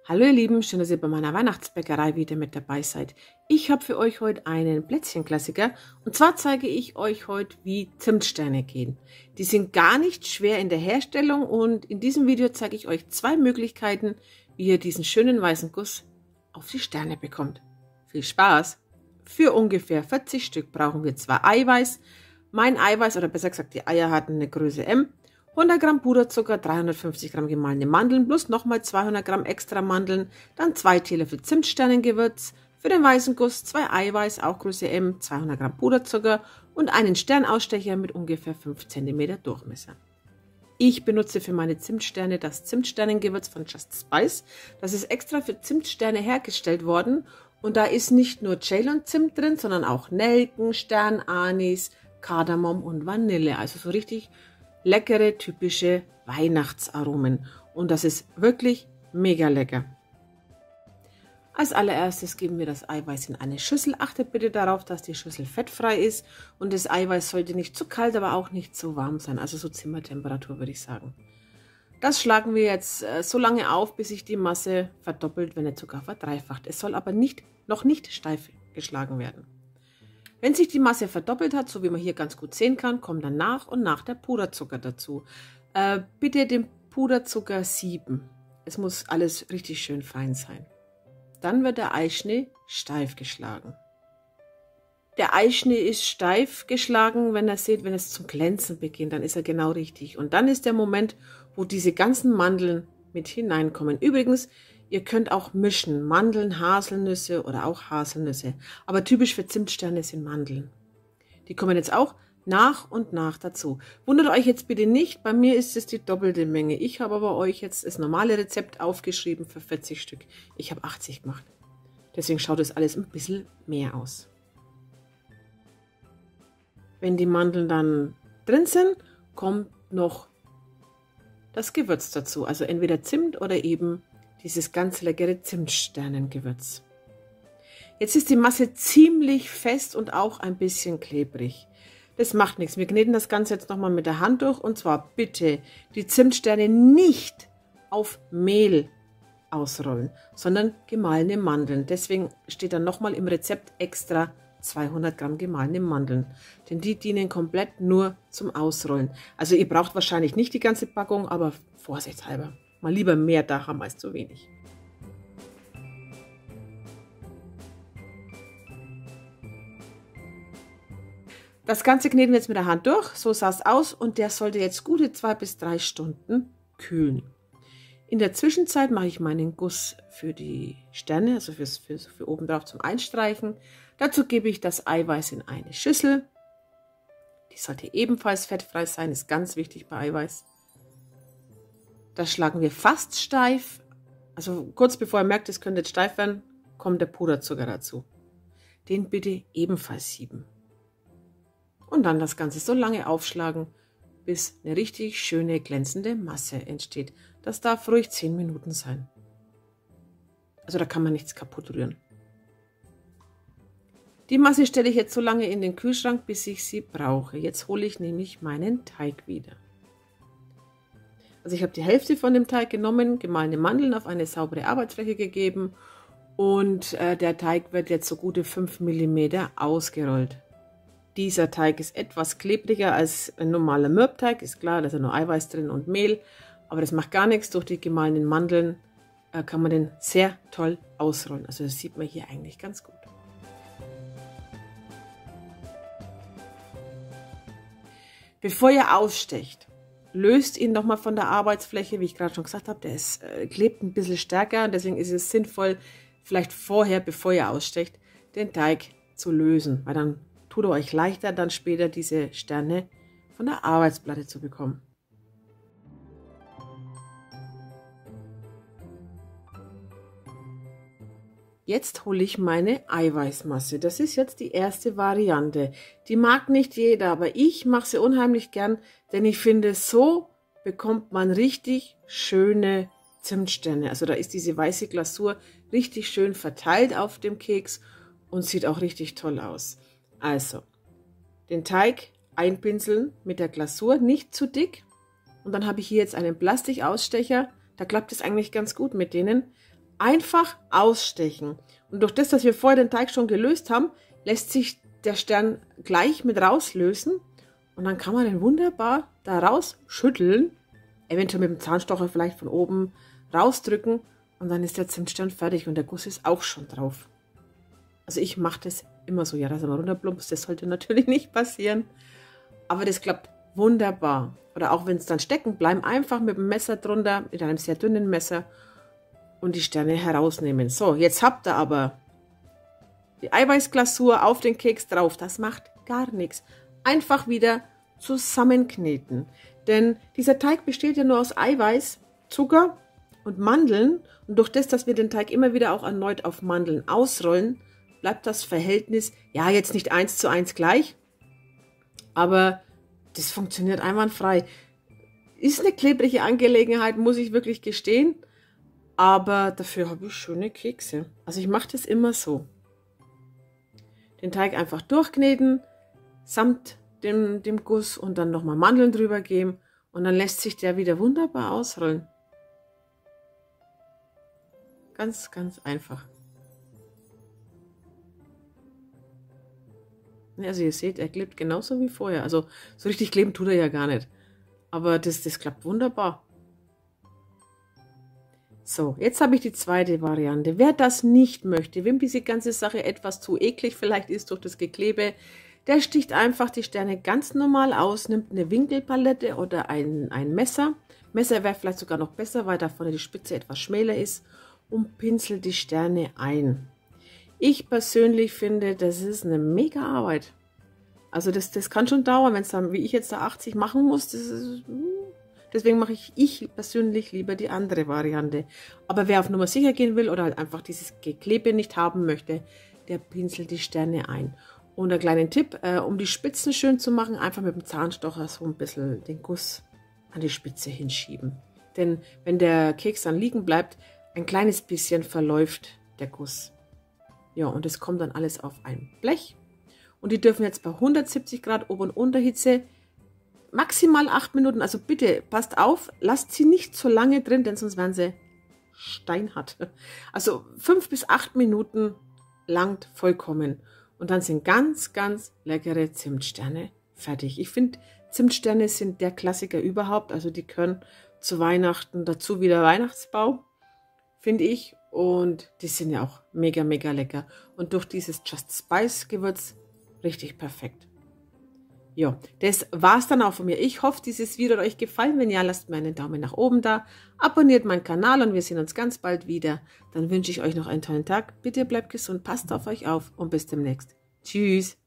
Hallo ihr Lieben, schön, dass ihr bei meiner Weihnachtsbäckerei wieder mit dabei seid. Ich habe für euch heute einen Plätzchenklassiker und zwar zeige ich euch heute, wie Zimtsterne gehen. Die sind gar nicht schwer in der Herstellung und in diesem Video zeige ich euch zwei Möglichkeiten, wie ihr diesen schönen weißen Guss auf die Sterne bekommt. Viel Spaß! Für ungefähr 40 Stück brauchen wir 2 Eiweiß. Mein Eiweiß, oder besser gesagt die Eier hatten eine Größe M. 100 Gramm Puderzucker, 350 Gramm gemahlene Mandeln plus nochmal 200 Gramm extra Mandeln, dann 2 Teelöffel Zimtsternengewürz, für den weißen Guss 2 Eiweiß, auch Größe M, 200 Gramm Puderzucker und einen Sternausstecher mit ungefähr 5 cm Durchmesser. Ich benutze für meine Zimtsterne das Zimtsternengewürz von Just Spice. Das ist extra für Zimtsterne hergestellt worden und da ist nicht nur Ceylon-Zimt drin, sondern auch Nelken, Sternanis, Kardamom und Vanille, also so richtig leckere, typische Weihnachtsaromen. Und das ist wirklich mega lecker. Als allererstes geben wir das Eiweiß in eine Schüssel. Achtet bitte darauf, dass die Schüssel fettfrei ist. Und das Eiweiß sollte nicht zu kalt, aber auch nicht zu warm sein. Also so Zimmertemperatur würde ich sagen. Das schlagen wir jetzt so lange auf, bis sich die Masse verdoppelt, wenn nicht sogar verdreifacht. Es soll aber noch nicht steif geschlagen werden. Wenn sich die Masse verdoppelt hat, so wie man hier ganz gut sehen kann, kommt dann nach und nach der Puderzucker dazu. Bitte den Puderzucker sieben. Es muss alles richtig schön fein sein. Dann wird der Eischnee steif geschlagen. Der Eischnee ist steif geschlagen, wenn es zum Glänzen beginnt, dann ist er genau richtig. Und dann ist der Moment, wo diese ganzen Mandeln mit hineinkommen. Übrigens, ihr könnt auch mischen, Mandeln, Haselnüsse oder auch Haselnüsse. Aber typisch für Zimtsterne sind Mandeln. Die kommen jetzt auch nach und nach dazu. Wundert euch jetzt bitte nicht, bei mir ist es die doppelte Menge. Ich habe aber euch jetzt das normale Rezept aufgeschrieben für 40 Stück. Ich habe 80 gemacht. Deswegen schaut das alles ein bisschen mehr aus. Wenn die Mandeln dann drin sind, kommt noch das Gewürz dazu. Also entweder Zimt oder eben dieses ganz leckere Zimtsternengewürz. Jetzt ist die Masse ziemlich fest und auch ein bisschen klebrig. Das macht nichts. Wir kneten das Ganze jetzt nochmal mit der Hand durch. Und zwar bitte die Zimtsterne nicht auf Mehl ausrollen, sondern gemahlene Mandeln. Deswegen steht dann nochmal im Rezept extra 200 Gramm gemahlene Mandeln. Denn die dienen komplett nur zum Ausrollen. Also ihr braucht wahrscheinlich nicht die ganze Packung, aber vorsichtshalber. Mal lieber mehr da haben als zu wenig. Das Ganze kneten wir jetzt mit der Hand durch. So sah es aus und der sollte jetzt gute 2 bis 3 Stunden kühlen. In der Zwischenzeit mache ich meinen Guss für die Sterne, also für oben drauf zum Einstreichen. Dazu gebe ich das Eiweiß in eine Schüssel. Die sollte ebenfalls fettfrei sein, ist ganz wichtig bei Eiweiß. Das schlagen wir fast steif. Also kurz bevor ihr merkt, es könnte jetzt steif werden, kommt der Puderzucker dazu. Den bitte ebenfalls sieben. Und dann das Ganze so lange aufschlagen, bis eine richtig schöne glänzende Masse entsteht. Das darf ruhig 10 Minuten sein. Also da kann man nichts kaputt rühren. Die Masse stelle ich jetzt so lange in den Kühlschrank, bis ich sie brauche. Jetzt hole ich nämlich meinen Teig wieder. Also ich habe die Hälfte von dem Teig genommen, gemahlene Mandeln auf eine saubere Arbeitsfläche gegeben und der Teig wird jetzt so gute 5 mm ausgerollt. Dieser Teig ist etwas klebriger als ein normaler Mürbteig, ist klar, da ist ja nur Eiweiß drin und Mehl, aber das macht gar nichts. Durch die gemahlenen Mandeln kann man den sehr toll ausrollen. Also das sieht man hier eigentlich ganz gut. Bevor ihr ausstecht, löst ihn nochmal von der Arbeitsfläche, wie ich gerade schon gesagt habe, klebt ein bisschen stärker und deswegen ist es sinnvoll, vielleicht vorher, bevor ihr ausstecht, den Teig zu lösen, weil dann tut er euch leichter, dann später diese Sterne von der Arbeitsplatte zu bekommen. Jetzt hole ich meine Eiweißmasse. Das ist jetzt die erste Variante. Die mag nicht jeder, aber ich mache sie unheimlich gern, denn ich finde, so bekommt man richtig schöne Zimtsterne. Also da ist diese weiße Glasur richtig schön verteilt auf dem Keks und sieht auch richtig toll aus. Also, den Teig einpinseln mit der Glasur, nicht zu dick. Und dann habe ich hier jetzt einen Plastikausstecher. Da klappt es eigentlich ganz gut mit denen. Einfach ausstechen. Und durch das, dass wir vorher den Teig schon gelöst haben, lässt sich der Stern gleich mit rauslösen. Und dann kann man den wunderbar da rausschütteln. Eventuell mit dem Zahnstocher vielleicht von oben rausdrücken. Und dann ist der Zimtstern fertig und der Guss ist auch schon drauf. Also ich mache das immer so. Ja, dass er mal runterplumpst, das sollte natürlich nicht passieren. Aber das klappt wunderbar. Oder auch wenn es dann stecken bleibt, einfach mit dem Messer drunter, mit einem sehr dünnen Messer und die Sterne herausnehmen. So, jetzt habt ihr aber die Eiweißglasur auf den Keks drauf. Das macht gar nichts. Einfach wieder zusammenkneten. Denn dieser Teig besteht ja nur aus Eiweiß, Zucker und Mandeln. Und durch das, dass wir den Teig immer wieder auch erneut auf Mandeln ausrollen, bleibt das Verhältnis, ja, jetzt nicht 1:1 gleich, aber das funktioniert einwandfrei. Ist eine klebrige Angelegenheit, muss ich wirklich gestehen, aber dafür habe ich schöne Kekse. Also ich mache das immer so. Den Teig einfach durchkneten, samt dem Guss und dann nochmal Mandeln drüber geben und dann lässt sich der wieder wunderbar ausrollen. Ganz, ganz einfach. Also ihr seht, er klebt genauso wie vorher. Also so richtig kleben tut er ja gar nicht. Aber das klappt wunderbar. So, jetzt habe ich die zweite Variante. Wer das nicht möchte, wem diese ganze Sache etwas zu eklig vielleicht ist durch das Geklebe, der sticht einfach die Sterne ganz normal aus, nimmt eine Winkelpalette oder ein Messer. Messer wäre vielleicht sogar noch besser, weil da vorne die Spitze etwas schmäler ist und pinselt die Sterne ein. Ich persönlich finde, das ist eine mega Arbeit. Also das kann schon dauern, wenn es dann, wie ich jetzt da 80 machen muss. Deswegen mache ich persönlich lieber die andere Variante. Aber wer auf Nummer sicher gehen will oder halt einfach dieses Geklebe nicht haben möchte, der pinselt die Sterne ein. Und ein kleiner Tipp, um die Spitzen schön zu machen, einfach mit dem Zahnstocher so ein bisschen den Guss an die Spitze hinschieben. Denn wenn der Keks dann liegen bleibt, ein kleines bisschen verläuft der Guss. Ja, und es kommt dann alles auf ein Blech. Und die dürfen jetzt bei 170 Grad Ober- und Unterhitze maximal 8 Minuten. Also bitte passt auf, lasst sie nicht so lange drin, denn sonst werden sie steinhart. Also 5 bis 8 Minuten langt vollkommen. Und dann sind ganz, ganz leckere Zimtsterne fertig. Ich finde, Zimtsterne sind der Klassiker überhaupt. Also die können zu Weihnachten dazu wieder Weihnachtsbaum, finde ich. Und die sind ja auch mega, mega lecker. Und durch dieses Just Spice Gewürz richtig perfekt. Ja, das war's dann auch von mir. Ich hoffe, dieses Video hat euch gefallen. Wenn ja, lasst mir einen Daumen nach oben da. Abonniert meinen Kanal und wir sehen uns ganz bald wieder. Dann wünsche ich euch noch einen tollen Tag. Bitte bleibt gesund, passt auf euch auf und bis demnächst. Tschüss.